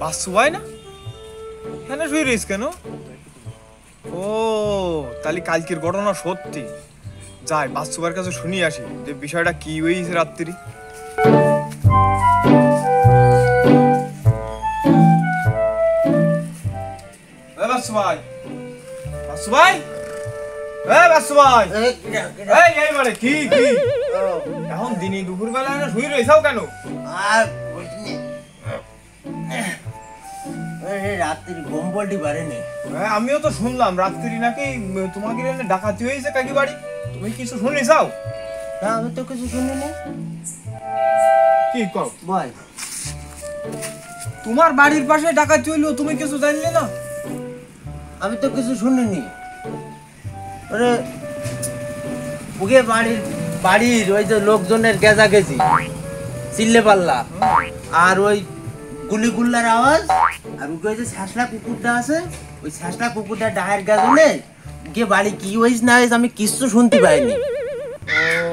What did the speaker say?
বাসু ভাই না এখানে শুয়ে রয়েছ কেন? ও তাহলে কালকের ঘটনা সত্যি। যাই বাসু ভাইয়ের কাছে শুনি আসি যে বিষয়টা কি হয়েছে রাত্রি। বাসু ভাই, বাসু ভাই, বাসু ভাই, এই মানে কি কি এখন দিনই দুপুর বেলা শুয়ে রয়েছাও কেন? আর রাত্রি ঘুম পড়তে পারেনি। আমিও তো শুনলাম রাত্রি নাকি তোমাকে ডাকাতি হয়েছে কাকি বাড়ি। তুমি কিছু শুনে চাও? না আমি তো কিছু শুনিনি। কি কও বল। তোমার বাড়ির পাশে ডাকাতি হইলো তুমি কিছু জানলে না? আমি তো কিছু শুনিনি। ওরে ওকে বাড়ির ওই যে লোকজনের গেজা গেজি চিল্লে পাল্লা আর ওই গুলিগুল্লার আওয়াজ আর ওকে ওই যে শ্যাসলা কুকুরটা আছে ওই শ্যাসলা কুকুরটা ডায়ের গাজনে গিয়ে বাড়ি কি হয়েছে না হয়েছে আমি কিচ্ছু শুনতে পাইনি। ও